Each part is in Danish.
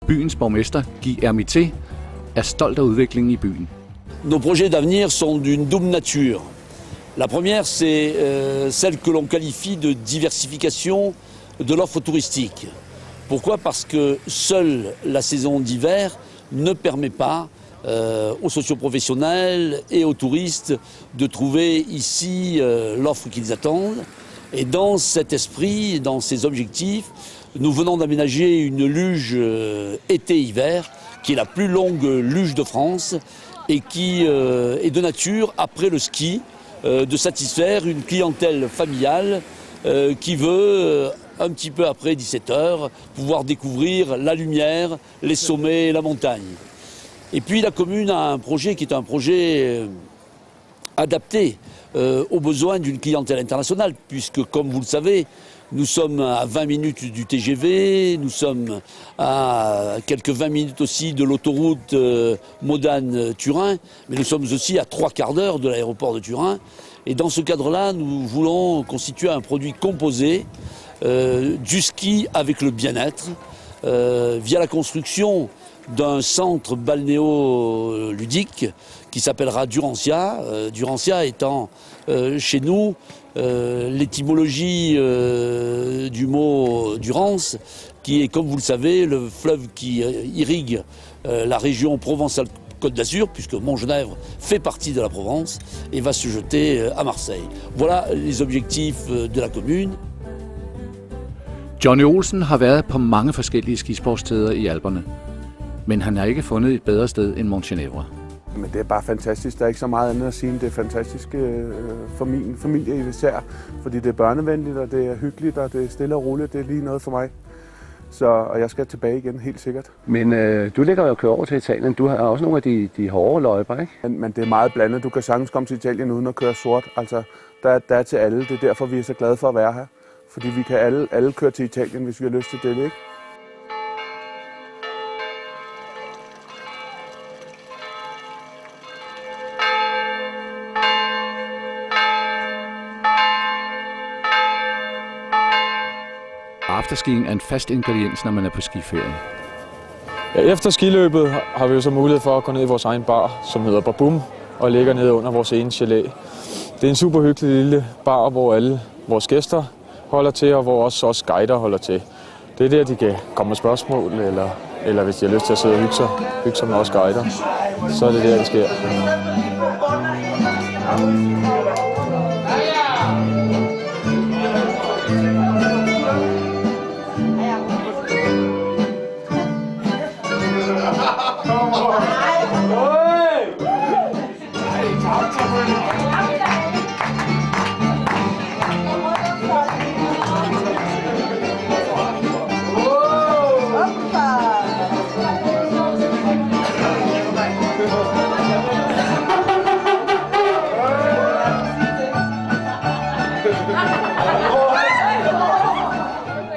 Byens borgmester, Guy Hermité, er stolt af udviklingen i byen. Nos projets d'avenir sont d'une double nature. La première, c'est celle que l'on qualifie de diversification de l'offre touristique. Pourquoi? Parce que seule la saison d'hiver ne permet pas aux socioprofessionnels et aux touristes de trouver ici l'offre qu'ils attendent. Et dans cet esprit, dans ces objectifs, nous venons d'aménager une luge été-hiver, qui est la plus longue luge de France et qui est de nature, après le ski, de satisfaire une clientèle familiale qui veut, un petit peu après 17h, pouvoir découvrir la lumière, les sommets et la montagne. Et puis la commune a un projet qui est un projet adapté aux besoins d'une clientèle internationale, puisque, comme vous le savez, nous sommes à 20 minutes du TGV, nous sommes à quelques 20 minutes aussi de l'autoroute Modane-Turin, mais nous sommes aussi à 3/4 d'heure de l'aéroport de Turin. Et dans ce cadre-là, nous voulons constituer un produit composé du ski avec le bien-être, via la construction d'un centre balnéo-ludique qui s'appellera Durantia. Durantia étant chez nous l'étymologie du mot Durance, qui est, comme vous le savez, le fleuve qui irrigue la région Provence-Alpes-Côte d'Azur, puisque Montgenèvre fait partie de la Provence et va se jeter à Marseille. Voilà les objectifs de la commune. Johnny Olsen har været på mange forskellige skisportsteder i Alperne, men han har ikke fundet et bedre sted end Montgenèvre. Men det er bare fantastisk. Der er ikke så meget andet at sige end det er fantastisk for min familie især, fordi det er børnevenligt, og det er hyggeligt, og det er stille og roligt. Det er lige noget for mig. Og jeg skal tilbage igen, helt sikkert. Men du ligger jo og kører over til Italien. Du har også nogle af de hårde løjper, ikke? Men det er meget blandet. Du kan sagtens komme til Italien uden at køre sort. Altså, der er til alle. Det er derfor, vi er så glade for at være her. Fordi vi kan alle køre til Italien, hvis vi har lyst til det, ikke? Afterskiing er en fast ingrediens, når man er på skiferie. Ja, efter skiløbet har vi jo så mulighed for at gå ned i vores egen bar, som hedder Barboom, og ligger nede under vores ene chalet. Det er en super hyggelig lille bar, hvor alle vores gæster holder til, og hvor også guider holder til. Det er der, de kan komme med spørgsmål, eller hvis de har lyst til at sidde og hygge sig med os guider, så er det der, det sker.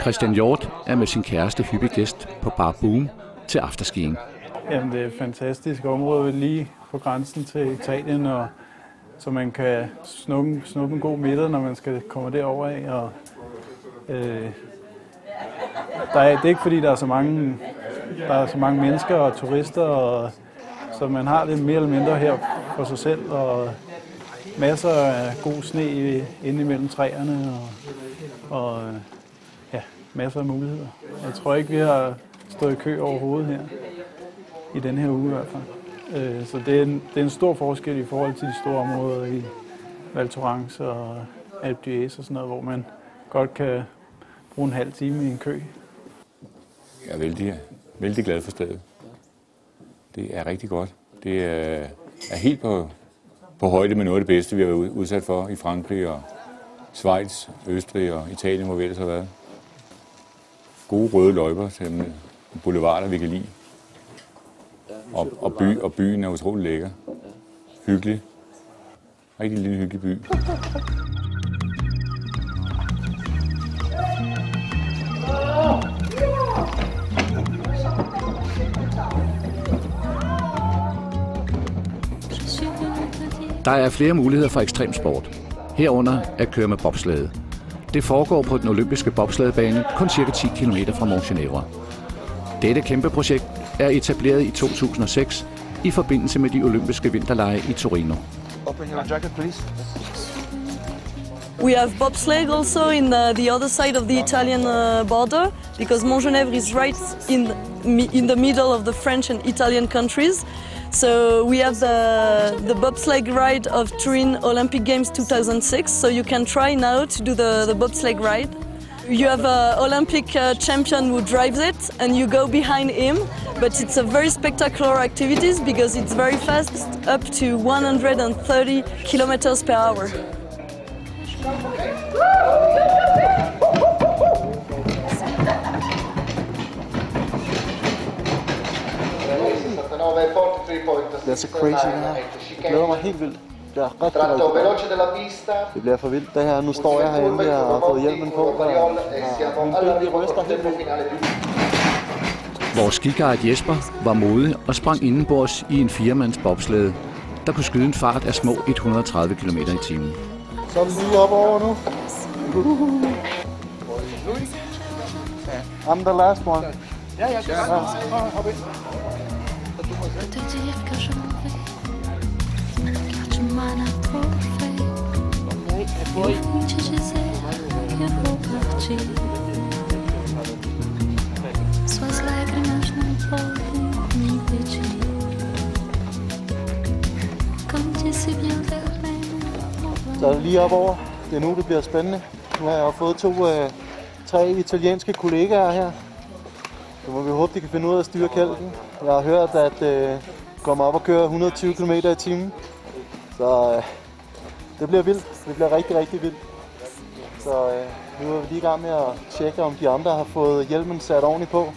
Christian Hjort er med sin kæreste hyppig gæst på Barboom til afterskiing. Jamen, det er et fantastisk område lige på grænsen til Italien, og så man kan snuppe en god middag, når man skal komme derover af. Og, det er ikke fordi, der er så mange mennesker og turister, og, så man har det mere eller mindre her for sig selv, og masser af god sne inde imellem træerne, og ja, masser af muligheder. Jeg tror ikke, vi har stået i kø overhovedet her, i den her uge i hvert fald. Så det er en stor forskel i forhold til de store områder i Val Thorens og Alpe d'Huez og sådan noget, hvor man godt kan bruge en halv time i en kø. Jeg er vældig glad for stedet. Det er rigtig godt. Det er helt på højde med noget af det bedste, vi har været udsat for i Frankrig og Schweiz, Østrig og Italien, hvor vi ellers har været. Gode røde løjper til boulevarder, vi kan lide. Og byen er utrolig lækker. Hyggelig. Rigtig lille hyggelig by. Der er flere muligheder for ekstremsport. Herunder at køre med bobslæde. Det foregår på den olympiske bobslædebane kun ca. 10 km fra Montgenèvre. Dette kæmpe projekt er etableret i 2006 i forbindelse med de olympiske vinterlege i Torino. Open your jacket, please. We have bobsleigh also in the other side of the Italian border, because Montgenèvre is right in the middle of the French and Italian countries. So we have the bobsleigh ride of Turin Olympic Games 2006, so you can try now to do the bobsleigh ride. You have an Olympic champion who drives it and you go behind him, but it's a very spectacular activity because it's very fast, up to 130 kilometers per hour. Det er så crazy det her. Jeg glæder mig helt vildt. Det er rigtig godt. Det bliver for vildt det her. Nu står jeg herinde og har fået hjelmen på. Min ben ryster helt vildt. Vores skiguide Jesper var modig og sprang indenbords i en 4-mands bobslæde, der kunne skyde en fart af små 130 km i timen. Så er det lige op over nu. I'm the last one. Ja. Hop ind. Te dire que je m'en vais, car tu m'en as trop fait. Et tu disais que vou partir. Suas lágrimas não podem me impedir. Comme disse bien Verlaine. Så er det lige op over. Det er nu, det bliver spændende. Nu har jeg fået tre italienske kollegaer her. Så må vi håbe, de kan finde ud af at styre kælken. Jeg har hørt, at kommer op og kører 120 km i timen. Så det bliver vildt. Det bliver rigtig, rigtig vildt. Så nu er vi lige i gang med at tjekke, om de andre har fået hjelmen sat ordentligt på.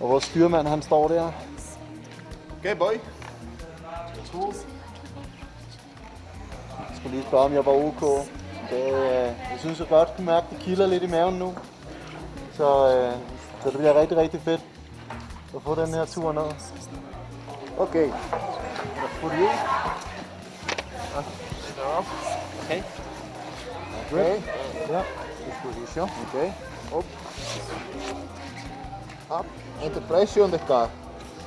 Og vores styrmand, han står der. Okay, boy. Jeg skal lige spørge, om jeg var OK. Jeg synes jeg godt kunne mærke, at det kilder lidt i maven nu. Så det bliver rigtig, rigtig fedt at få den her tur ned. Okay. For you. Okay. Okay. Yeah. Disposition. Okay. Up. Up. And the pressure on the car.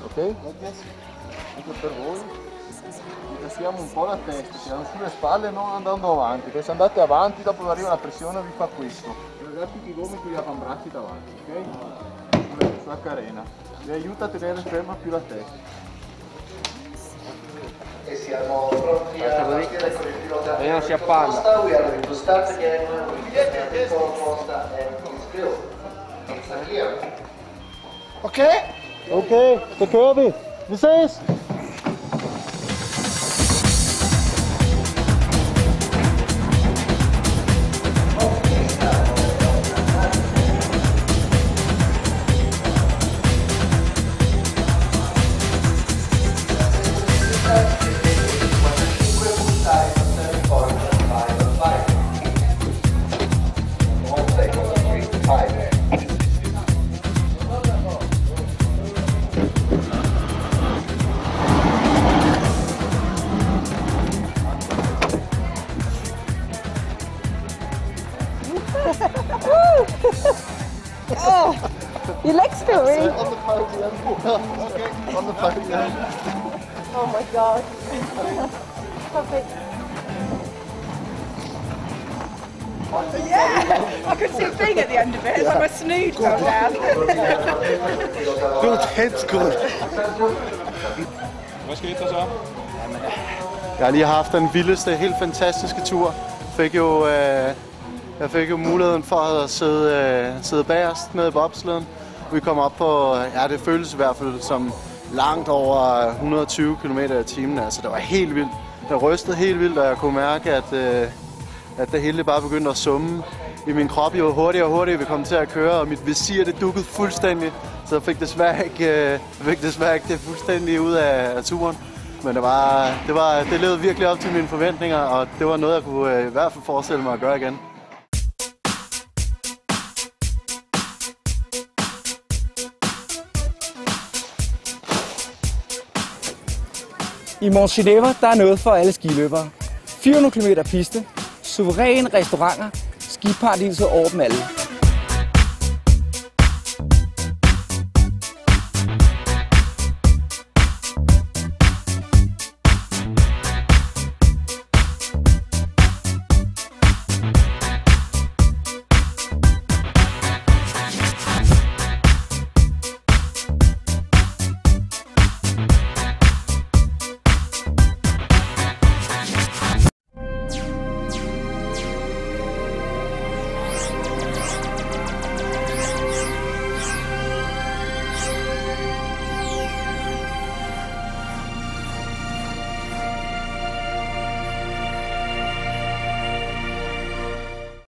Okay. Yes. Per voi. Siamo un po' la testa, siamo sulle spalle e non andando avanti, perché se andate avanti dopo arriva la pressione vi fa questo. Ragazzi che i gomiti vi avambracci davanti, ok? Sulla carena. Vi aiuta a tenere ferma più la testa. E siamo pronti a partire con il pilota. Vediamo si appalla. We are ready to start again with Costa and Fitzgerald. It's clear. Okay? Okay, så kører vi. Vi ses! Oh, your leg's still ring. On the podium. Okay, on the podium. Oh my God. Perfect. Yeah, I could see it being at the end of it. It's like my snood fell down. Good, head's good. Hvad skete der så? Jeg har lige haft den vildeste, helt fantastiske tur. Jeg fik jo muligheden for at sidde bagerst nede i bobslæden. Vi kom op på, ja, det føltes i hvert fald som langt over 120 km i timen. Altså, det var helt vildt. Jeg rystede helt vildt, og jeg kunne mærke, at det hele bare begyndte at summe i min krop. Jo hurtigere og hurtigere vi kom til at køre, og mit visir det dukkede fuldstændig. Så jeg fik desværre ikke det fuldstændig ud af turen. Men det levede virkelig op til mine forventninger, og det var noget, jeg kunne i hvert fald forestille mig at gøre igen. I Montgenèvre der er noget for alle skiløbere. 400 km piste, suveræne restauranter, skiparadiset over dem alle.